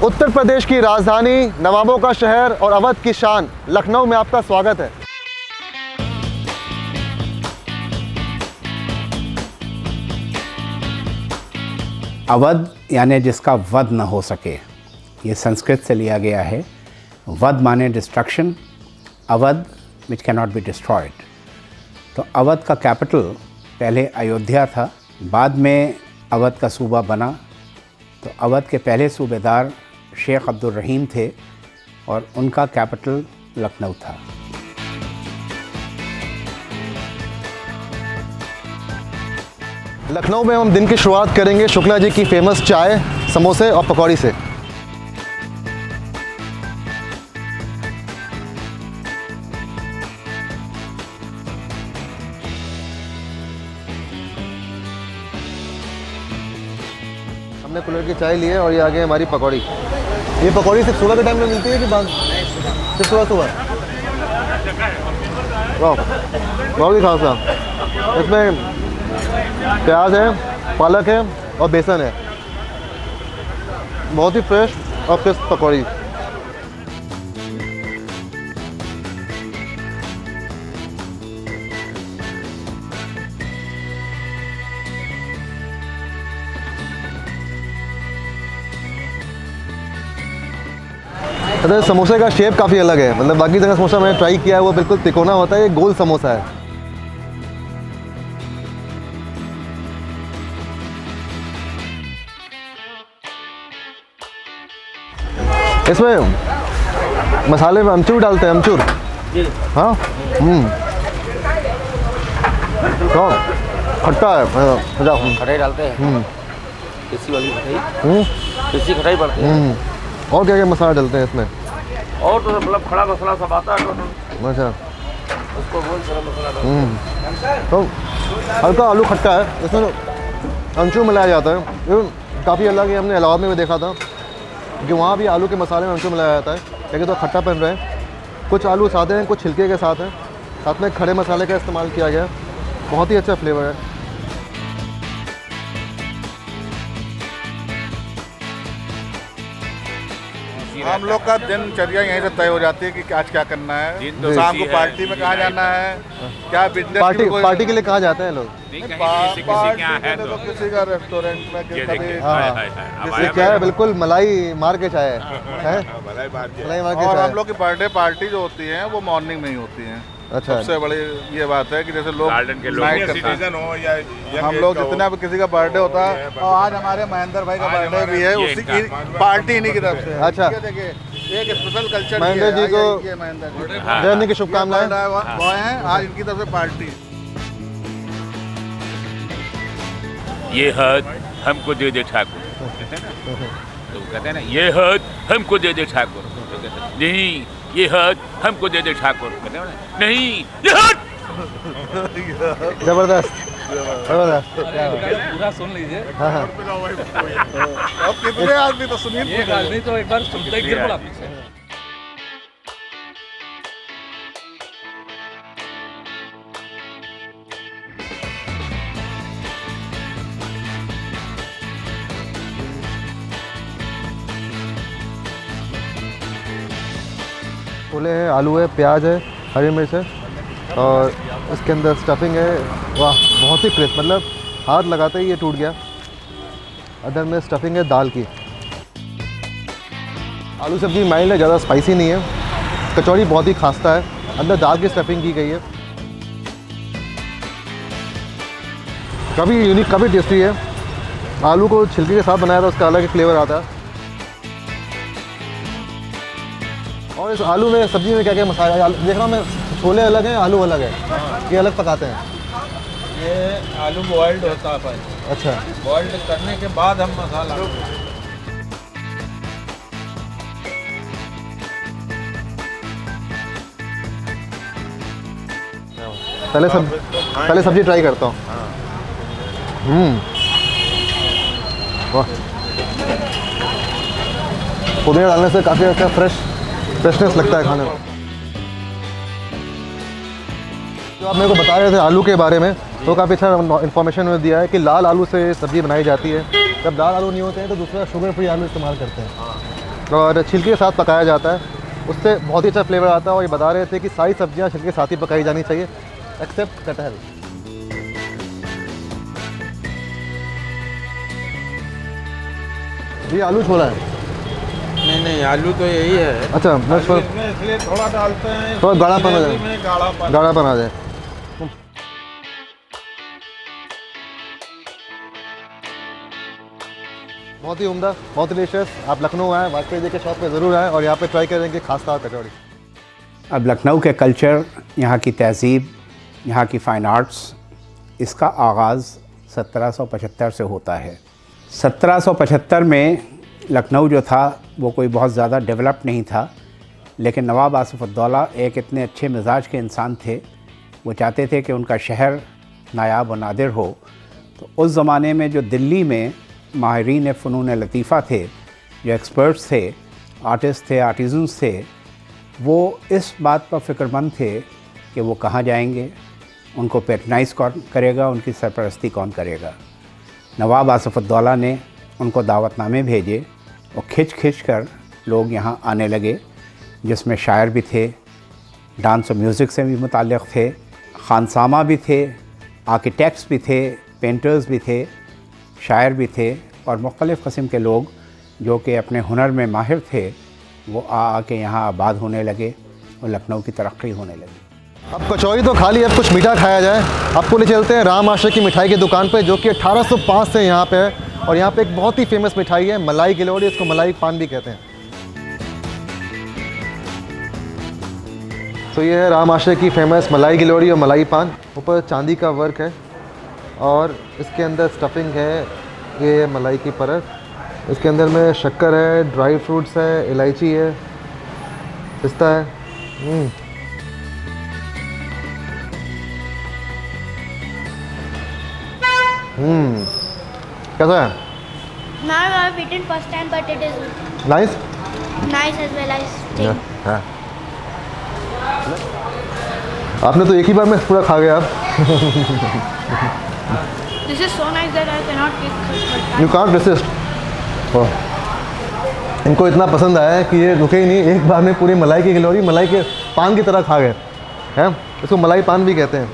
उत्तर प्रदेश की राजधानी, नवाबों का शहर और अवध की शान लखनऊ में आपका स्वागत है। अवध यानी जिसका वध न हो सके, ये संस्कृत से लिया गया है। वध माने destruction, Awadh which can not be destroyed. तो अवध का कैपिटल पहले अयोध्या था, बाद में अवध का सूबा बना। तो अवध के पहले सूबेदार शेख अब्दुल रहीम थे और उनका कैपिटल लखनऊ था। लखनऊ में हम दिन की शुरुआत करेंगे शुक्ला जी की फेमस चाय, समोसे और पकौड़ी से। हमने कुल्हड़ की चाय ली है और ये आगे हमारी पकौड़ी। ये पकौड़ी सिर्फ सुबह के टाइम में मिलती है कि बाद? सिर्फ सुबह। वाह, बहुत ही खास है। इसमें प्याज है, पालक है और बेसन है। बहुत ही फ्रेश और क्रिस्प पकौड़ी। समोसे का शेप काफ़ी अलग है, मतलब बाकी जगह समोसा मैंने ट्राई किया है वो बिल्कुल तिकोना होता है, ये गोल समोसा है। इसमें मसाले में अमचूर डालते हैं, अमचूर। हाँ, तो खट्टा है, खटाई डालते हैं। देसी वाली खटाई, देसी खटाई पड़ती है। और क्या क्या मसाला डालते हैं इसमें? और तो मतलब खड़ा मसाला सब आता है। अच्छा, उसको बोल गरम मसाला। तो हल्का आलू खट्टा है, इसमें अमचूर मिलाया जाता है। ये काफ़ी अलग है, हमने इलाहाबाद में भी देखा था कि वहाँ भी आलू के मसाले में अमचूर मिलाया जाता है, लेकिन तो खट्टा बन रहे हैं। कुछ आलू सादे हैं, कुछ छिलके के साथ हैं, साथ में खड़े मसाले का इस्तेमाल किया गया। बहुत ही अच्छा फ्लेवर है। हम लोग का दिनचर्या यहीं से तय हो जाती है कि आज क्या करना है। तो शाम को पार्टी में कहाँ जाना है, क्या बिजनेस पार्टी के लिए कहाँ जाते हैं लोग? पार्टी के लिए तो किसी का रेस्टोरेंट में कभी क्या है, बिल्कुल मलाई मार के चाय है। मलाई मार के और चाय। हम लोग की बर्थडे पार्टी जो होती है वो मॉर्निंग में ही होती है। अच्छा, सबसे बड़ी ये बात है कि जैसे लोग नाइट सिटीजन हो या हम लोग जितना भी किसी का बर्थडे होता है, और आज हमारे महेंद्र भाई का बर्थडे भी है, उसी की पार्टी इन्हीं की तरफ से। अच्छा, देखिए एक स्पेशल कल्चर महेंद्र जी को जन्मदिन की शुभकामनाएं। वो हैं आज इनकी तरफ से पार्टी। ये हद हमको दे दे ठाकुर, तो कहते हैं ना, ये हद हमको दे दे ठाकुर। तो कहते हैं नहीं, ये हद हमको दे दे ठाकुर। कहते हैं ना, नहीं ये हद। जबरदस्त जबरदस्त। पूरा सुन लीजिए। हाँ हाँ, अब कितने आदमी तो सुनिए, एक आदमी तो एक बार सुनते ही गिर पड़ा पीछे। छोले हैं, आलू है, प्याज है, हरी मिर्च है और इसके अंदर स्टफिंग है। वाह, बहुत ही क्रिस्प, मतलब हाथ लगाते ही ये टूट गया। अंदर में स्टफिंग है दाल की। आलू सब्जी माइल्ड है, ज़्यादा स्पाइसी नहीं है। कचौड़ी बहुत ही खास्ता है, अंदर दाल की स्टफिंग की गई है। काफ़ी यूनिक, काफ़ी टेस्टी है। आलू को छिलके के साथ बनाया था, उसका अलग ही फ्लेवर आता है। और इस आलू में, सब्जी में क्या क्या मसाला देख रहा हूँ मैं? छोले अलग हैं, आलू अलग है, ये अलग पकाते हैं। ये आलू बॉइल्ड होता है पहले। अच्छा, बॉइल्ड करने के बाद हम मसाला। पहले सब्जी ट्राई करता हूँ। वाह, पुदीना डालने से काफ़ी अच्छा फ्रेशनेस लगता है खाने में। जो आप मेरे को बता रहे थे आलू के बारे में, तो काफ़ी अच्छा इन्फॉर्मेशन में दिया है कि लाल आलू से सब्ज़ी बनाई जाती है। जब लाल आलू नहीं होते हैं तो दूसरा शुगर फ्री आलू इस्तेमाल करते हैं। और छिलके के साथ पकाया जाता है, उससे बहुत ही अच्छा फ्लेवर आता है। और ये बता रहे थे कि सारी सब्जियां छिलके के साथ ही पकाई जानी चाहिए एक्सेप्ट कटहल। ये आलू छोला है। नहीं आलू तो यही है। अच्छा, मैं आलू इसमें इसलिए थोड़ा डालते हैं, थोड़ा गाढ़ापन आ ग्रेवी जाए, में गाढ़ापन। गाढ़ापन आ जाए। बहुत ही उम्दा, बहुत डिलीशियस। आप लखनऊ आए, वाजपेयी जी के शॉप पे ज़रूर आएँ और यहाँ पे ट्राई करेंगे खास्ता कचौड़ी। अब लखनऊ के कल्चर, यहाँ की तहज़ीब, यहाँ की फ़ाइन आर्ट्स, इसका आगाज़ 1775 से होता है। 1775 में लखनऊ जो था वो कोई बहुत ज़्यादा डेवलप नहीं था, लेकिन नवाब आसिफ़ुद्दौला एक इतने अच्छे मिजाज के इंसान थे, वो चाहते थे कि उनका शहर नायाब व नादिर हो। तो उस ज़माने में जो दिल्ली में माहिरीन फ़नून लतीफ़ा थे, जो एक्सपर्ट्स थे, आर्टिस्ट थे, आर्टिज़न्स थे, वो इस बात पर फ़िक्रमंद थे कि वो कहाँ जाएंगे, उनको पैट्रनाइज़ कौन करेगा, उनकी सरपरस्ती कौन करेगा। नवाब आसिफ़ुद्दौला ने उनको दावतनामे भेजे और खिंच कर लोग यहाँ आने लगे, जिसमें शायर भी थे, डांस और म्यूज़िक से भी मुताल्लिक़ थे, खानसामा भी थे, आर्किटेक्ट्स भी थे, पेंटर्स भी थे, शायर भी थे और मुख्तलिफ़ किस्म के लोग जो कि अपने हुनर में माहिर थे, वो आके यहाँ आबाद होने लगे और लखनऊ की तरक्की होने लगी। अब कचौड़ी तो खा ली, अब कुछ मीठा खाया जाए। आपको ले चलते हैं राम आशिक की मिठाई की दुकान पे, जो कि 1805 से यहाँ पे है। और यहाँ पे एक बहुत ही फेमस मिठाई है मलाई गिलोड़ी, इसको मलाई पान भी कहते हैं। तो ये है राम आशिक की फेमस मलाई गिलोड़ी और मलाई पान। ऊपर चांदी का वर्क है और इसके अंदर स्टफिंग है, ये मलाई की परत। इसके अंदर में शक्कर है, ड्राई फ्रूट्स है, इलायची है, पिस्ता है। कैसा है? Now I've eaten first time, but it is nice. nice as well as tasty. हाँ। आपने तो एक ही बार में पूरा खा गया आप। This is so nice that I cannot take. You can't resist. इनको इतना पसंद आया है कि ये रुके ही नहीं, एक बार में पूरी मलाई की गिलोरी मलाई के पान की तरह खा गए हैं। इसको मलाई पान भी कहते हैं।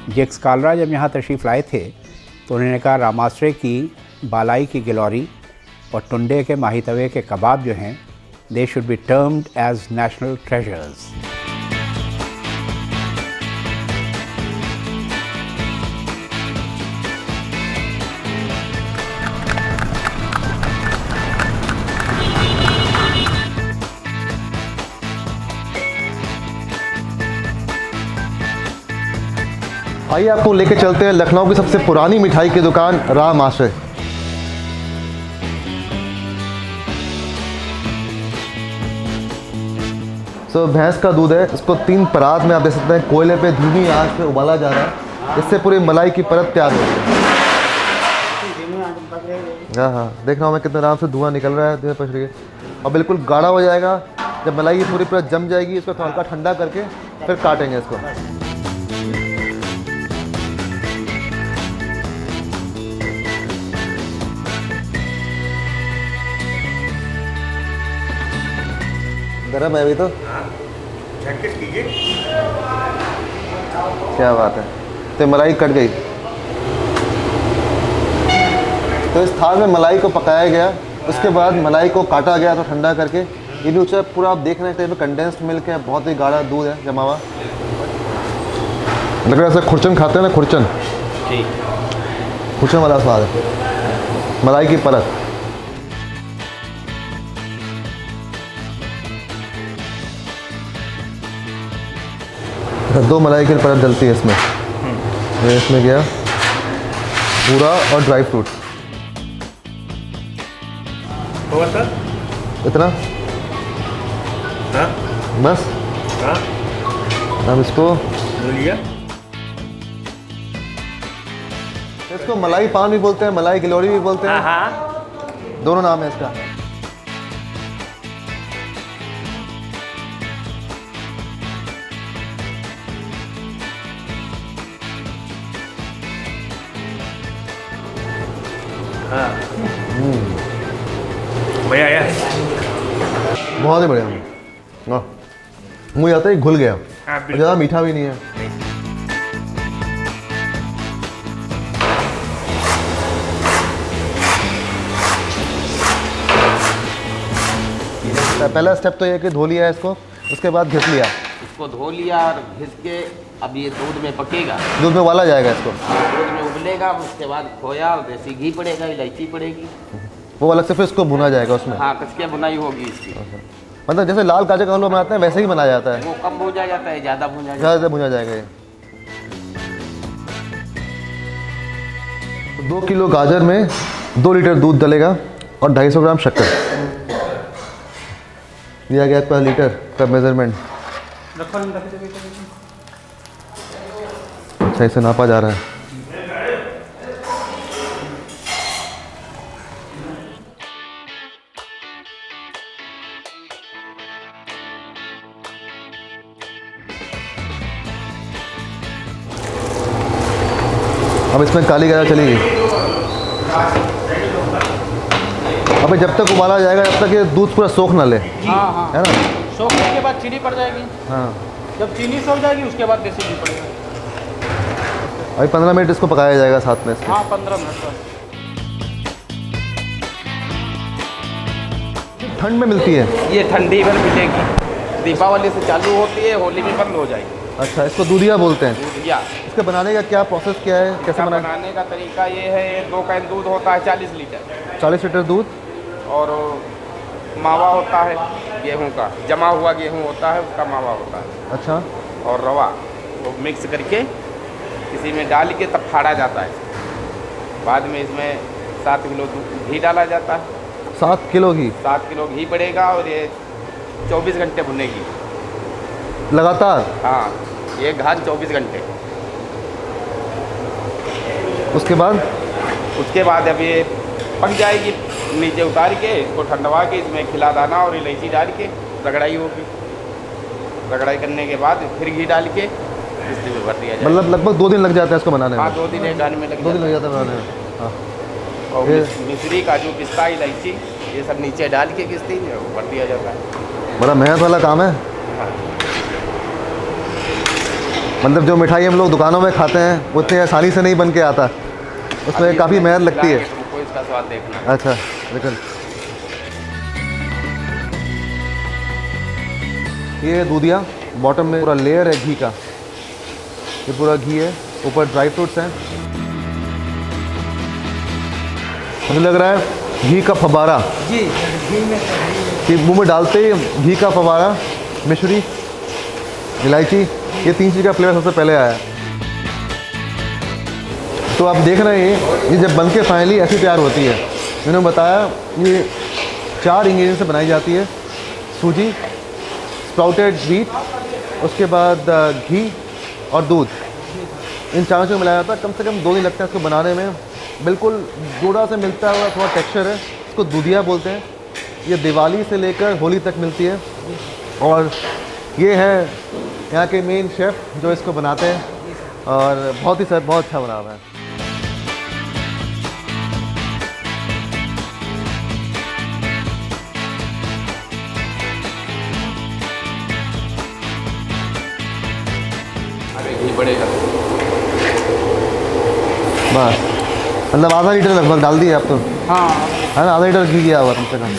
जेक्स कालरा जब यहाँ तशरीफ़ लाए थे तो उन्होंने कहा रामाश्रे की बालाई की गिलौरी और टुंडे के माही तवे के कबाब जो हैं, they should be termed as national treasures. आइए आपको लेके चलते हैं लखनऊ की सबसे पुरानी मिठाई की दुकान राम आशिक। सो भैंस का दूध है, इसको 3 परात में आप देख सकते हैं कोयले पे धीमी आंच पे उबाला जा रहा है, इससे पूरी मलाई की परत तैयार हो रही है। हाँ, देख रहा हूँ मैं कितने आराम से धुआं निकल रहा है, धुएं पछ रही है और बिल्कुल गाढ़ा हो जाएगा। जब मलाई की पूरी परत जम जाएगी, इसको हल्का ठंडा करके फिर काटेंगे इसको। गरम है अभी तो। क्या बात है, तो मलाई कट गई। तो इस थाल में मलाई को पकाया गया, उसके बाद मलाई को काटा गया तो ठंडा करके। ये नीचे पूरा आप देख रहे हैं कंडेंस्ड मिल्क है, बहुत ही गाढ़ा दूध है जमा हुआ। लग रहा है ऐसा खुरचन खाते हैं ना, खुरचन, खुरचन वाला स्वाद है। मलाई की परत, दो मलाई की परत डलती है इसमें। ये इसमें गया पूरा और ड्राई फ्रूट। इतना बस। अब इसको इसको मलाई पान भी बोलते हैं, मलाई गिलोरी भी बोलते हैं, दोनों नाम है इसका। भैया आया है। बहुत ही बढ़िया। हाँ, मुझे आता ही घुल गया, हाँ, बिल्कुल। ज़्यादा मीठा भी नहीं है। पहला स्टेप तो ये कि धो लिया इसको, उसके बाद घिस लिया। इसको धो लिया और घिस के अब ये दूध में पकेगा, दूध में उबाला जाएगा इसको, दूध में उबलेगा। उसके बाद खोया और देसी घी पड़ेगा, इलायची पड़ेगी। वो अलग से फिर इसको भुना जाएगा उसमें। हाँ, कस के बुनाई होगी इसकी। मतलब जैसे लाल गाजर का हलवा बनाते हैं वैसे ही बनाया जाता है, वो कम भूजा जाता है, ज़्यादा भूजा जाता ज़्यादा से भुना जाएगा ये। 2 किलो गाजर में 2 लीटर दूध डलेगा और 250 ग्राम शक्कर दिया गया पर लीटर का मेजरमेंट। सही से नापा जा रहा है। अब इसमें काली गाजर चली गई। अबे जब तक उबाला जाएगा जब तक ये दूध पूरा सोख ना ले, हाँ हाँ, है ना? सोखने के बाद चीनी पड़ जाएगी। हाँ, जब चीनी सोख जाएगी उसके बाद देसी घी पड़ेगा। अभी 15 मिनट इसको पकाया जाएगा साथ में इसके। हाँ, 15 मिनट तक। ठंड में मिलती है। ये ठंडी भर मिलेगी, दीपावली से चालू होती है, होली में बंद हो जाएगी। अच्छा, इसको दूधिया बोलते हैं। दूधिया। इसके बनाने का क्या प्रोसेस क्या है, कैसे इसका बनाना? बनाने का तरीका ये है, 2 कैन दूध होता है 40 लीटर, 40 लीटर दूध, और मावा होता है गेहूं का, जमा हुआ गेहूं होता है, उसका मावा होता है, अच्छा, और रवा, वो मिक्स करके किसी में डाल के तब फाड़ा जाता है। बाद में इसमें 7 किलो घी डाला जाता है। 7 किलो घी 7 किलो घी पड़ेगा और ये 24 घंटे भुनेगी। लगातार? हाँ, ये घान 24 घंटे। उसके बाद अब ये पक जाएगी, नीचे उतार के इसको ठंडवा के इसमें खिला दाना और इलायची डाल के रगड़ाई होगी। रगड़ाई करने के बाद फिर घी डाल के किस्ती में भर दिया जाएगा। मतलब लगभग 2 दिन लग जाता है इसको बनाने में? हाँ, 2 दिन एक गाने में लग 2 दिन लग जाता जाता है बनाने में। हाँ, है। और मिश्री, काजू, पिस्ता, इलायची ये सब नीचे डाल के किस्ती में भर दिया जाता है। बड़ा मेहनत वाला काम है। हाँ। मतलब जो मिठाई हम लोग दुकानों में खाते हैं उतनी आसानी से नहीं बन के आता, उसमें अभी काफ़ी मेहनत लगती है। तुमको इसका स्वाद देखना। अच्छा, बिल्कुल। ये दूधिया, बॉटम में पूरा लेयर है घी का, ये पूरा घी है, ऊपर ड्राई फ्रूट्स हैं। मुझे लग रहा है घी का फव्वारा जी, घी में कि मुंह में डालते ही घी का फव्वारा, मिश्री, इलायची, ये 3 चीज़ का फ्लेवर सबसे पहले आया। तो आप देख रहे हैं ये जब बन के फाइनली ऐसी तैयार होती है। मैंने बताया ये 4 इंग्रेडिएंट से बनाई जाती है, सूजी, स्प्राउटेड व्हीट, उसके बाद घी और दूध। इन चारों को मिलाया जाता है। कम से कम 2 दिन लगते हैं इसको बनाने में। बिल्कुल जोड़ा से मिलता हुआ थोड़ा टेक्सचर है, इसको दूधिया बोलते हैं। ये दिवाली से लेकर होली तक मिलती है और ये है यहाँ के मेन शेफ़ जो इसको बनाते हैं और बहुत अच्छा बना हुआ है। घी पड़ेगा बस, मतलब आधा लीटर लगभग डाल दिए आप तो, हाँ, है ना? आधा लीटर घी गया हुआ कम से कम।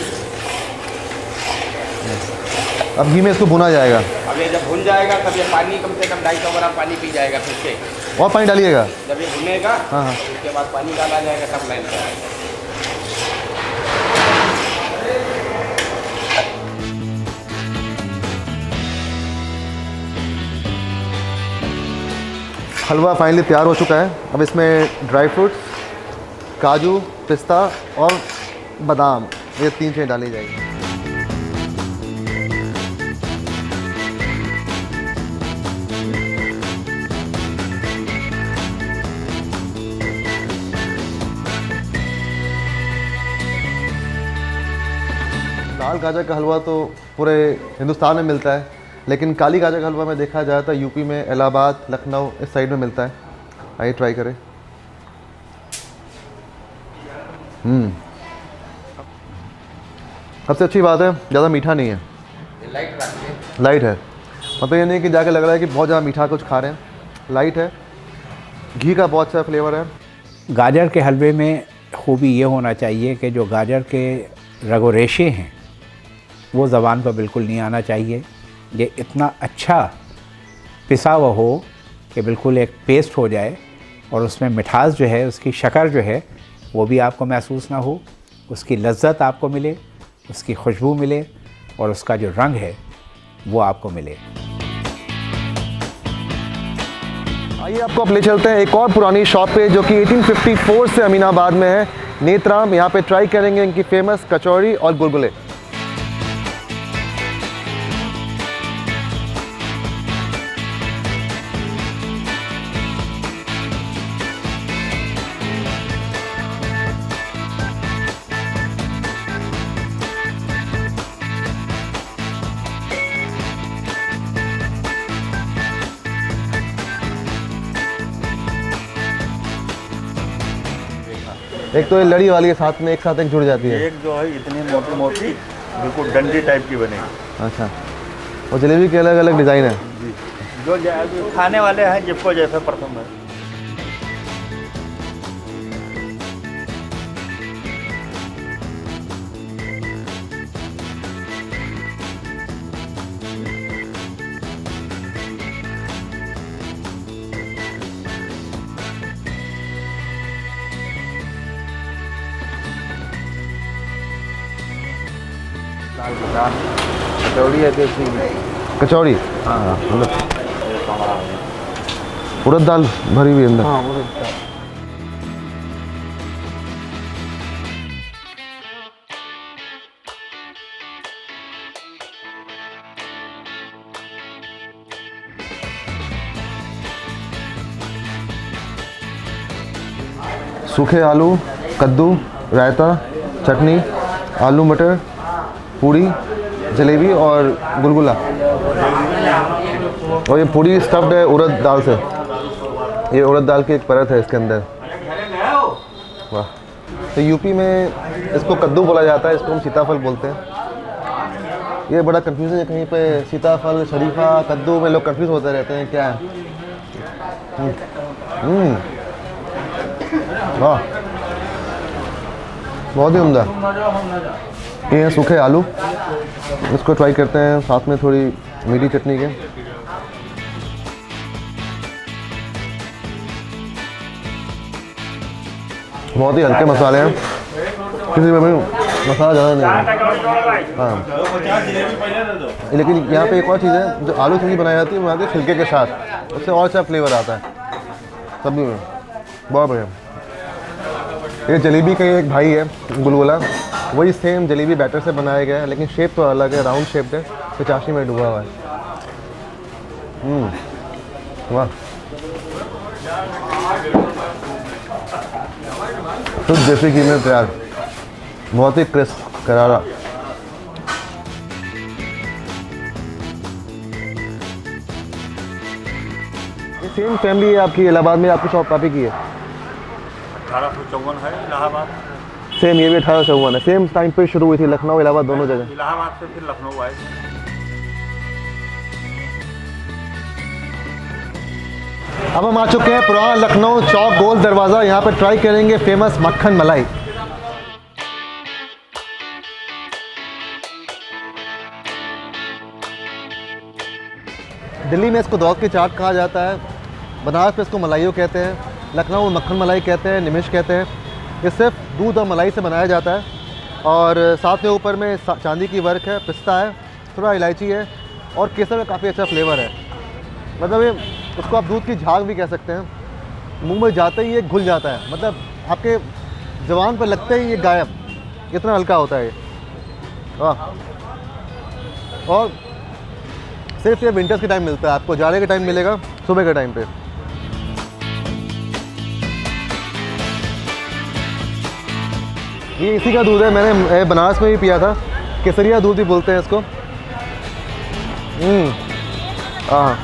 अब घी में इसको भुना जाएगा। अब ये जब भुन जाएगा तब ये पानी कम से कम 250 ग्राम पानी पी जाएगा फिर से। और पानी डालिएगा? जब ये भुनेगा हाँ हाँ, उसके बाद पानी डाला जाएगा तब लाइन पर आएगा। हलवा फाइनली तैयार हो चुका है। अब इसमें ड्राई फ्रूट्स, काजू, पिस्ता और बादाम, ये 3 चीज़ें डाली जाएगी। लाल गाजर का हलवा तो पूरे हिंदुस्तान में मिलता है, लेकिन काली गाजर का हलवा में देखा जाए तो यूपी में, इलाहाबाद, लखनऊ इस साइड में मिलता है। आइए ट्राई करें। सबसे अच्छी बात है ज़्यादा मीठा नहीं है, लाइट है। मतलब ये नहीं कि जाके लग रहा है कि बहुत ज़्यादा मीठा कुछ खा रहे हैं, लाइट है। घी का बहुत अच्छा फ्लेवर है। गाजर के हलवे में खूबी ये होना चाहिए कि जो गाजर के रगो रेशे हैं वो ज़बान पर बिल्कुल नहीं आना चाहिए। ये इतना अच्छा पिसा हुआ हो कि बिल्कुल एक पेस्ट हो जाए और उसमें मिठास जो है, उसकी शक्कर जो है वो भी आपको महसूस ना हो, उसकी लज्जत आपको मिले, उसकी खुशबू मिले और उसका जो रंग है वो आपको मिले। आइए आपको अब ले चलते हैं एक और पुरानी शॉप पे जो कि 1854 से अमीनाबाद में है, नेत्राम। यहाँ पे ट्राई करेंगे इनकी फेमस कचौरी और गुलगुले। एक तो ये लड़ी वाली है, साथ में एक साथ एक जुड़ जाती है। एक जो है इतनी मोटी मोटी बिल्कुल डंडी टाइप की बनेगी। अच्छा, और जलेबी के अलग अलग डिज़ाइन है। जी, जो खाने वाले हैं जिसको जैसा पसंद है। कचौड़ी है देसी। कचौड़ी, हाँ, उड़द दाल भरी हुई अंदर। हाँ उड़द दाल। सूखे आलू, कद्दू, रायता, चटनी, आलू मटर, पूड़ी, जलेबी और गुलगुला। और ये पूड़ी स्टफ्ड है उड़द दाल से। ये उड़द दाल की एक परत है इसके अंदर। वाह। तो यूपी में इसको कद्दू बोला जाता है, इसको हम सीताफल बोलते हैं। ये बड़ा कंफ्यूजन है, कहीं पे सीताफल, शरीफा, कद्दू में लोग कंफ्यूज होते रहते हैं क्या है। वाह, बहुत ही उम्दा। ये हैं सूखे आलू, इसको ट्राई करते हैं साथ में थोड़ी मीठी चटनी के। बहुत ही हल्के मसाले हैं, किसी में भी मसाला ज़्यादा नहीं है। हाँ, लेकिन यहाँ पे एक और चीज़ है, जो आलू सब्जी बनाई जाती है वहाँ के छिलके के साथ, उससे और अच्छा फ्लेवर आता है सब्जी में। बहुत बढ़िया। ये जलेबी का एक भाई है गुलगुला, वही सेम जलेबी बैटर से बनाया गया है, लेकिन शेप तो अलग है, राउंड शेप्ड है, तो चाशनी में डूबा हुआ है। वाह, तो देसी घी में तैयार, बहुत ही क्रिस्प करारा। ये सेम फैमिली है आपकी, इलाहाबाद में आपकी शॉप काफ़ी की है। 1854 है इलाहाबाद। सेम ये भी 1854 है, सेम टाइम पे शुरू हुई थी, लखनऊ इलाहाबाद दोनों जगह। इलाहाबाद से फिर लखनऊ आए। अब हम आ चुके हैं पुराना लखनऊ चौक गोल दरवाज़ा। यहाँ पर ट्राई करेंगे फेमस मक्खन मलाई। दिल्ली में इसको दौद की चाट कहा जाता है, बनारस में इसको मलाइयो कहते हैं, लखनऊ में मक्खन मलाई कहते हैं, निमिश कहते हैं। ये सिर्फ दूध और मलाई से बनाया जाता है और साथ में ऊपर में चांदी की वर्क है, पिस्ता है, थोड़ा इलायची है और केसर का काफ़ी अच्छा फ्लेवर है। मतलब ये उसको आप दूध की झाग भी कह सकते हैं। मुंह में जाते ही ये घुल जाता है, मतलब आपके ज़ुबान पर लगते ही ये गायब, इतना हल्का होता है ये। वाह। और सिर्फ ये विंटर्स के टाइम मिलता है, आपको जाड़े के टाइम मिलेगा सुबह के टाइम पे। ये इसी का दूध है, मैंने बनारस में भी पिया था, केसरिया दूध भी बोलते हैं इसको। हाँ,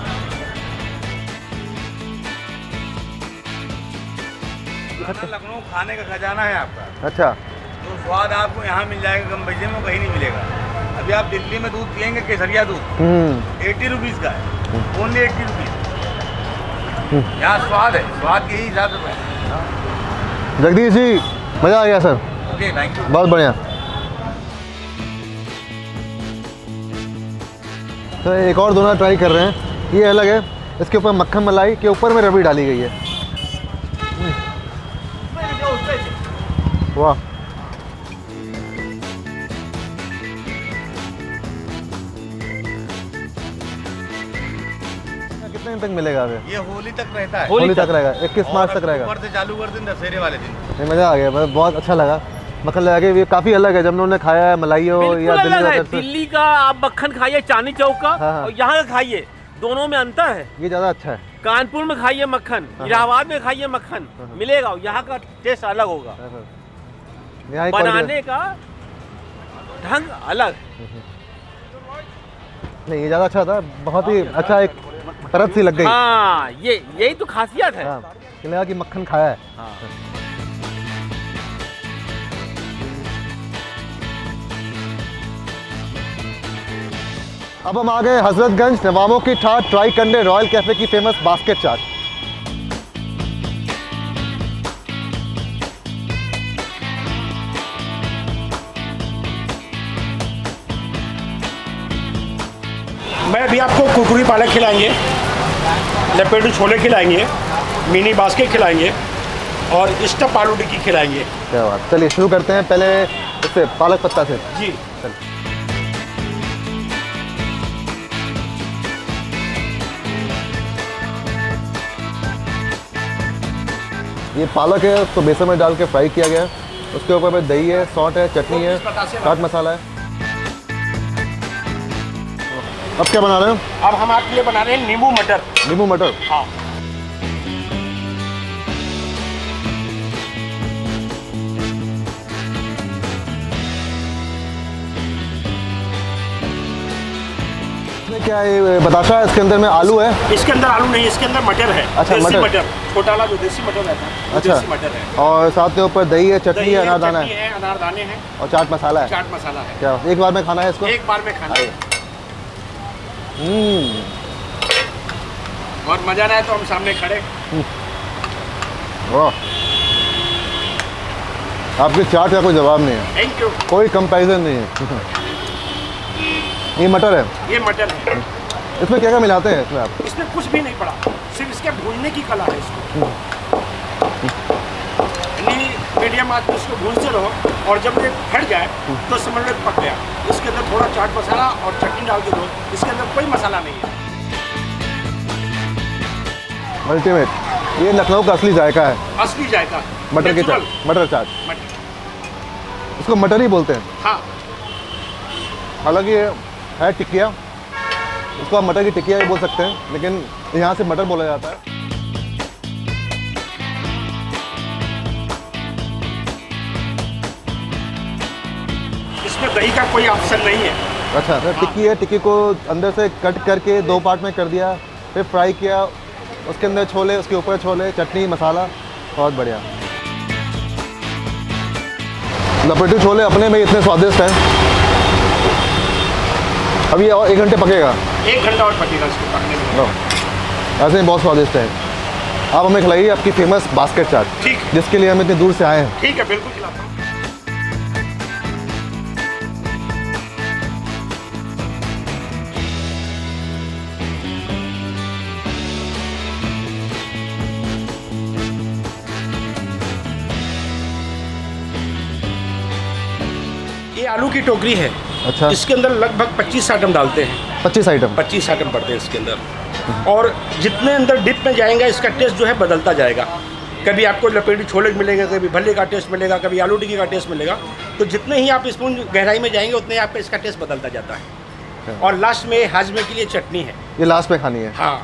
लखनऊ खाने का खजाना है आपका। अच्छा। जो स्वाद आपको यहाँ मिल जाएगा कम पैसे में, कहीं नहीं मिलेगा। अभी आप दिल्ली में दूध पियेंगे, केसरिया दूध 80 रुपीज़ का है, ओनली 80 रुपीज़। यहाँ स्वाद है, स्वाद के ही हिसाब से। जगदीश जी मज़ा आ गया सर, ओके थैंक यू। बहुत बढ़िया। तो एक और दोना ट्राई कर रहे हैं, ये अलग है, इसके ऊपर मक्खन मलाई के ऊपर में रबड़ी डाली गई है। वाह, कितने दिन तक मिलेगा अभी? ये होली तक रहता है। होली तक रहेगा, 21 मार्च तक रहेगा। अक्टूबर से चालू कर दिन दशहरे वाले दिन। नहीं, मज़ा आ गया, बहुत अच्छा लगा। मक्खन लगा के ये काफ़ी अलग है जब उन्होंने खाया है मलाई हो या बिल्कुल अलग है। दिल्ली दिल्ली का आप मक्खन खाइए चांदनी चौक का, हाँ। और यहाँ का खाइए, दोनों में अंतर है। ये ज़्यादा अच्छा है। कानपुर में खाइए मक्खन, इलाहाबाद में खाइए मक्खन, मिलेगा, यहाँ का टेस्ट अलग होगा, यहाँ बनाने का ढंग अलग। नहीं, ये ज़्यादा अच्छा था, बहुत ही अच्छा, एक तरफ सी लग गई। हाँ, यही तो खासियत है। हाँ, लगा कि मक्खन खाया है। हाँ। अब हम आ गए हजरतगंज नवाबों की ठाट ट्राई करने रॉयल कैफे की फेमस बास्केट चाट। मैं अभी आपको कुरकुरी पालक खिलाएंगे, लपेटू छोले खिलाएंगे, मिनी बास्केट खिलाएंगे और स्टफ आलू टिक्की खिलाएंगे। क्या बात, चलिए शुरू करते हैं पहले इससे पालक पत्ता से। जी ये पालक है, उसको बेसन में डाल के फ्राई किया गया है। उसके ऊपर में दही है, सॉल्ट है, चटनी है, चाट मसाला है। अब क्या बना रहे हैं? अब हम आपके लिए बना रहे हैं नींबू मटर। नींबू मटर। हाँ, इसमें क्या है, बताशा है, इसके अंदर में आलू है। इसके अंदर आलू नहीं, इसके अंदर मटर है। अच्छा, देसी मटर। मटर, छोटा वाला जो देसी मटर रहता है, वो अच्छा। देसी मटर है। और साथ में ऊपर दही है, चटनी दही है, है, अनारदाना चटनी है है, अनारदाने हैं और चाट मसाला है। चाट मसाला है। क्या एक बार में खाना है इसको? एक बार में खाना है। और मजा ना है तो हम सामने खड़े। वाह, आपकी चाट का कोई जवाब नहीं है, थैंक यू। कोई कंपैरिजन नहीं है। ये मटर है, ये मटर है। इसमें क्या क्या मिलाते हैं इसमें आप? इसमें कुछ भी नहीं पड़ा, सिर्फ इसके भूनने की कला है इसको। यानी मीडियम आंच में इसको भूनते रहो और जब ये फट जाए तो समझ लो पक गया। इसके अंदर थोड़ा चाट मसाला और चटनी डाल के दो, इसके अंदर कोई मसाला नहीं है। अल्टीमेट, ये लखनऊ का असली जायका है, असली जायका मटर की चाट, मटर चाट। मटर। इसको मटर ही बोलते हैं। हाँ, हालांकि ये है टिक्किया, इसको आप मटर की टिक्किया भी बोल सकते हैं, लेकिन यहाँ से मटर बोला जाता है। इसमें दही का कोई ऑप्शन नहीं है। अच्छा सर, टिक्की है, टिक्की को अंदर से कट करके 2 पार्ट में कर दिया, फिर फ्राई किया, उसके अंदर छोले, उसके ऊपर छोले, चटनी, मसाला, बहुत बढ़िया। लपेटू छोले अपने में इतने स्वादिष्ट हैं। अब ये और 1 घंटे पकेगा? 1 घंटा और पकेगा इसको पकने में। ऐसे ही बहुत स्वादिष्ट है। आप हमें खिलाइए आपकी फेमस बास्केट चाट, ठीक है। जिसके लिए हम इतनी दूर से आए हैं। ठीक है, बिल्कुल खिलाता हूँ। ये आलू की टोकरी है। अच्छा, इसके अंदर लगभग 25 आइटम डालते हैं। 25 आइटम? 25 आइटम पड़ते हैं इसके अंदर। और जितने अंदर डिप में जाएगा इसका टेस्ट जो है बदलता जाएगा। कभी आपको लपेटी छोले मिलेंगे, कभी भल्ले का टेस्ट मिलेगा, कभी आलू टिक्की का टेस्ट मिलेगा। तो जितने ही आप स्पून गहराई में जाएंगे उतने आपका इसका टेस्ट बदलता जाता है। और लास्ट में हाजमे के लिए चटनी है, ये लास्ट में खानी है। हाँ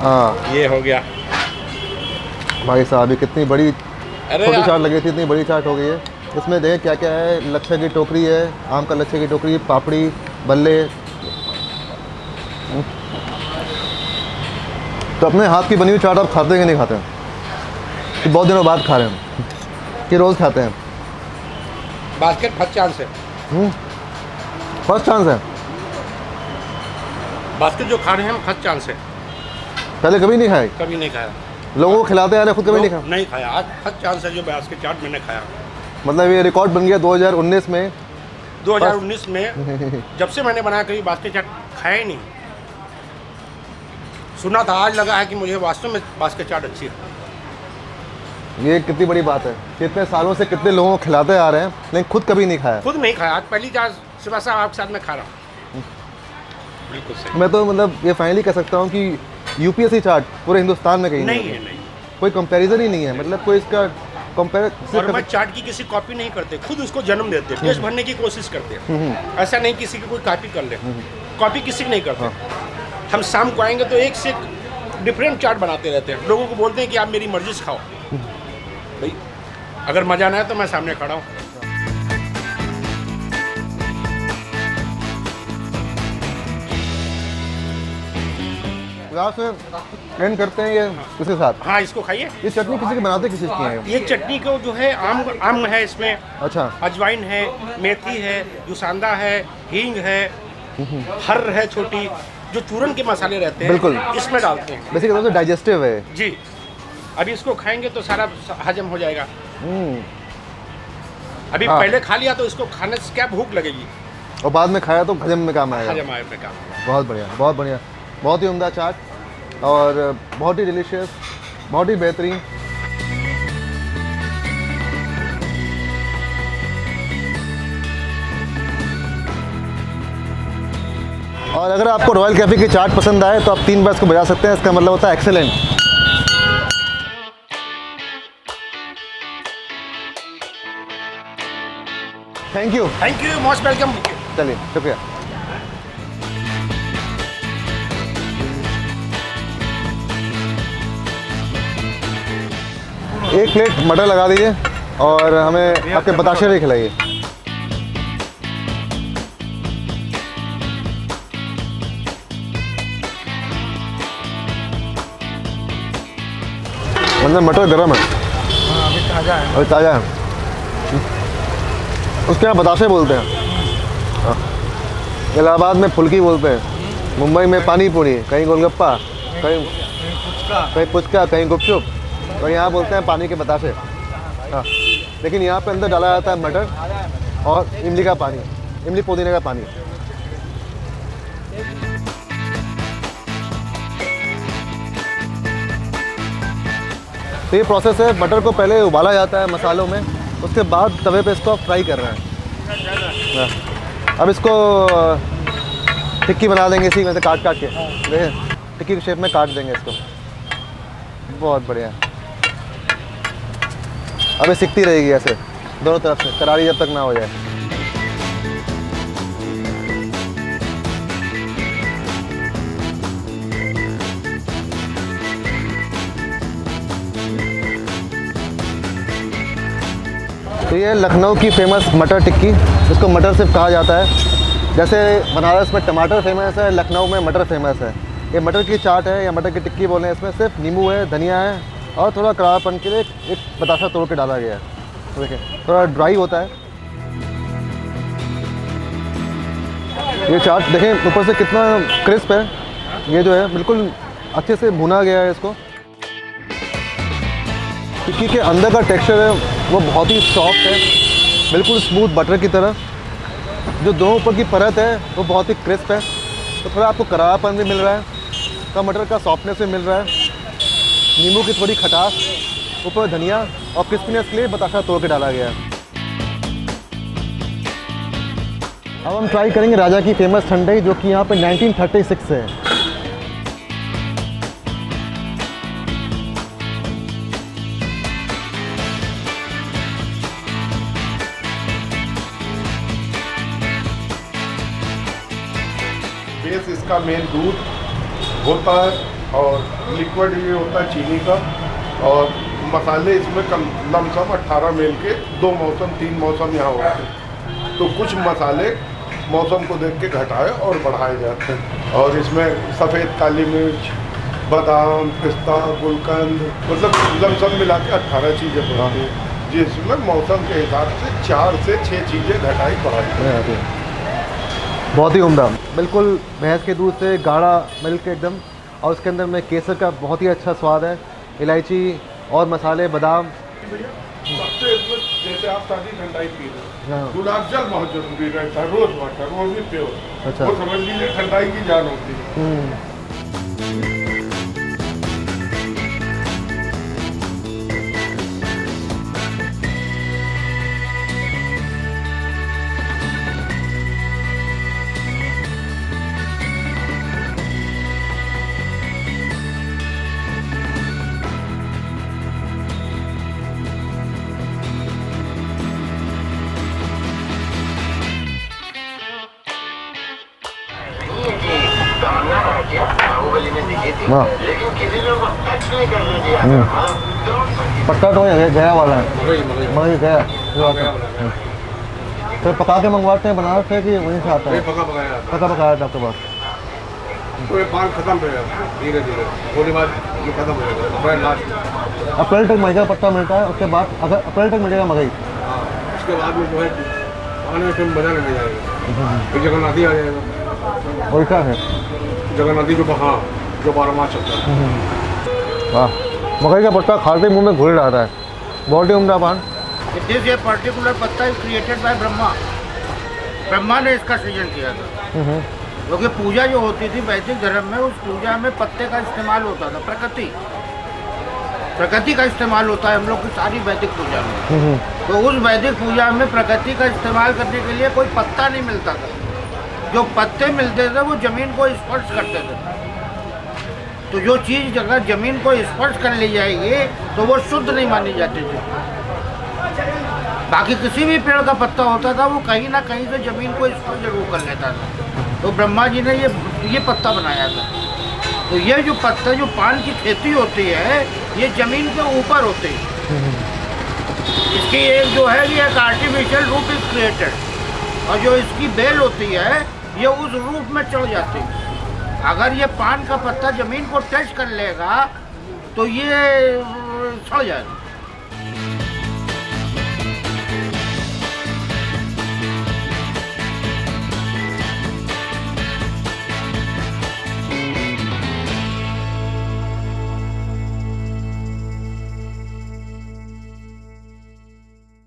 हाँ, ये हो गया। भाई साहब, ये कितनी बड़ी अरे छोटी चाट लगी थी, इतनी बड़ी चाट हो गई है। इसमें देख क्या क्या है, लच्छे की टोकरी है, आम का लच्छे की टोकरी, पापड़ी, बल्ले। तो अपने हाथ की बनी हुई चाट आप खाते हैं कि नहीं खाते हैं? कि बहुत दिनों बाद खा रहे हैं? कि रोज़ खाते हैं? बास्केट फर्स्ट चांस है। फर्स्ट चांस है? बास्केट जो खा रहे हैं हम फर्स्ट चांस है। पहले कभी नहीं खाए? कभी नहीं खाया। लोगों को खिलाते आ रहे, खुद कभी नहीं खाया? नहीं खाया, आज फर्स्ट चांस है जो बास्केट चाट मैंने खाया। मतलब ये रिकॉर्ड बन गया 2019 में? 2019 में जब से मैंने बनाया कभी बास्केट चाट खाया ही नहीं। सुना था, आज लगा है कि मुझे वास्तव में बास्केट चाट अच्छी है। ये कितनी बड़ी बात है, कितने सालों से कितने लोगों को खिलाते आ रहे हैं लेकिन खुद कभी नहीं खाया। खुद नहीं खाया, आज पहली चाट शिवा साहब आपके साथ में खा रहा हूँ। बिल्कुल सही। मैं तो मतलब ये फाइनली कह सकता हूँ कि यूपीएससी चाट पूरे हिंदुस्तान में कहीं नहीं है, नहीं कोई कंपैरिजन ही नहीं है, मतलब कोई इसका और मैं चाट की किसी कॉपी नहीं करते, खुद उसको जन्म देते, टेस्ट भरने की कोशिश करते हैं। ऐसा नहीं किसी की कोई कॉपी कर ले, कॉपी किसी की नहीं करते। हम शाम को आएंगे तो एक से एक डिफरेंट चाट बनाते रहते हैं, लोगों को बोलते हैं कि आप मेरी मर्जी से खाओ। भाई अगर मज़ा ना आए तो मैं सामने खड़ा हूँ। से एंड करते हैं ये इसके साथ। हाँ, इसको खाइए। ये चटनी किसी के बनाते किसी की है? ये चटनी को जो है आम है इसमें, अच्छा, अजवाइन है, मेथी है, जुसांदा है, हींग है, हर है छोटी, जो चूरन के मसाले रहते हैं बिल्कुल इसमें डालते हैं। बेसिकली तो डाइजेस्टिव है जी। अभी इसको खाएंगे तो सारा हजम हो जाएगा। अभी पहले खा लिया तो इसको खाने से क्या भूख लगेगी, और बाद में खाया तो हजम में काम आएगा। हजम आए में काम। बहुत बढ़िया, बहुत बढ़िया, बहुत ही उम्दा चाट और बहुत ही डिलीशियस, बहुत ही बेहतरीन। और अगर आपको रॉयल कैफ़े की चाट पसंद आए तो आप 3 बार इसको बजा सकते हैं, इसका मतलब होता है excellent. Thank you, most welcome. चलिए, शुक्रिया। एक प्लेट मटर लगा दीजिए और हमें आपके बताशे भी खिलाइए। मतलब मटर गरम है, अभी ताज़ा है। उसके यहाँ बताशे बोलते हैं, इलाहाबाद में फुल्की बोलते हैं, मुंबई में पानी पूरी, कहीं गोलगप्पा, कहीं पुचका, कहीं गुपचुप, और यहाँ बोलते हैं पानी के बताशे। हाँ, लेकिन यहाँ पे अंदर डाला जाता है मटर और इमली का पानी, इमली पुदीने का पानी। तो ये प्रोसेस है, मटर को पहले उबाला जाता है मसालों में, उसके बाद तवे पे इसको फ्राई कर रहे हैं। अब इसको टिक्की बना देंगे इसी में से काट के, देखें टिक्की की शेप में काट देंगे इसको। बहुत बढ़िया। अब ये सिकती रहेगी ऐसे दोनों तरफ से, करारी जब तक ना हो जाए। तो ये लखनऊ की फेमस मटर टिक्की, इसको मटर सिर्फ कहा जाता है। जैसे बनारस में टमाटर फेमस है, लखनऊ में मटर फेमस है। ये मटर की चाट है या मटर की टिक्की बोल रहे हैं, इसमें सिर्फ नींबू है, धनिया है और थोड़ा कड़वापन के लिए एक बताशा तोड़ के डाला गया है। तो देखिए थोड़ा ड्राई होता है ये चाट। देखें ऊपर से कितना क्रिस्प है, ये जो है बिल्कुल अच्छे से भुना गया है इसको। टिक्की के अंदर का टेक्सचर है वो बहुत ही सॉफ्ट है, बिल्कुल स्मूथ बटर की तरह। जो दोनों ऊपर की परत है वो बहुत ही क्रिस्प है, तो थोड़ा आपको करारापन भी मिल रहा है, टमाटर का सॉफ्टनेस भी मिल रहा है, नींबू की थोड़ी खटास, ऊपर धनिया और क्रिस्पीनेस के लिए बताशा तोड़ के डाला गया है। अब हम ट्राई करेंगे राजा की फेमस ठंडाई, जो कि यहाँ पे 1936 से है। बेस इसका मेन दूध होता है और लिक्विड ये होता है चीनी का, और मसाले इसमें कम लमसम 18 मेल के 2 मौसम 3 मौसम यहाँ होते हैं। तो कुछ मसाले मौसम को देख के घटाए और बढ़ाए जाते हैं, और इसमें सफ़ेद काली मिर्च, बादाम, पिस्ता, गुलकंद, मतलब लमसम मिला के 18 चीज़ें पड़ती हैं। जिसमें मौसम के हिसाब से 4 से 6 चीज़ें घटाई बढ़ाई। बहुत ही उम्दा, बिल्कुल भैंस के दूध से गाढ़ा मिल्क एकदम, और उसके अंदर में केसर का बहुत ही अच्छा स्वाद है, इलायची और मसाले, बादाम। सबसे जैसे आप सादी ठंडाई पी रहे हो, गुलाब जल बहुत जरूरी रहता है, रोज वाटर, वो भी प्योर। अच्छा। वो समझ लीजिए ठंडाई की जान होती है। पट्टा तो गया वाला है, मगर गया फिर पका के मंगवाते हैं बनारस से कि वहीं से आता है? पका पकाया था आपके पास? तो ये पान खत्म हो जाएगा धीरे धीरे, उसके बाद ये खत्म हो जाएगा अप्रैल लास्ट। अप्रैल तक मई का पट्टा मिलता है, उसके बाद अगर अप्रैल तक मिलेगा मगई, उसके बाद में जो है आने में फिर मजा नहीं जाएगा, फिर जगन्नाथी आ जाएगा। और क्या है जगन्नाथी जो हाँ जो 12 माह चलता है। वाह, मकई का पत्ता खाते मुंह में घुल रहा है, बहुत ही उम्दा पान। दिस ये पर्टिकुलर पत्ता इज क्रिएटेड बाय ब्रह्मा ने इसका सृजन किया था, क्योंकि पूजा जो होती थी वैदिक धर्म में, उस पूजा में पत्ते का इस्तेमाल होता था। प्रकृति का इस्तेमाल होता है हम लोग की सारी वैदिक पूजा में। तो उस वैदिक पूजा में प्रकृति का इस्तेमाल करने के लिए कोई पत्ता नहीं मिलता था, जो पत्ते मिलते थे वो जमीन को स्पर्श करते थे। तो जो चीज़ अगर जमीन को स्पर्श कर ली जाएगी तो वो शुद्ध नहीं मानी जाती थी। बाकी किसी भी पेड़ का पत्ता होता था वो कहीं ना कहीं से जमीन को स्पर्श जरूर कर लेता था। तो ब्रह्मा जी ने ये पत्ता बनाया था। तो ये जो पत्ता, जो पान की खेती होती है, ये जमीन के ऊपर होती है। इसकी एक जो है ये एक आर्टिफिशियल रूप इज क्रिएटेड, और जो इसकी बेल होती है ये उस रूप में चढ़ जाती है। अगर ये पान का पत्ता जमीन को टच कर लेगा तो ये सड़ जाएगा।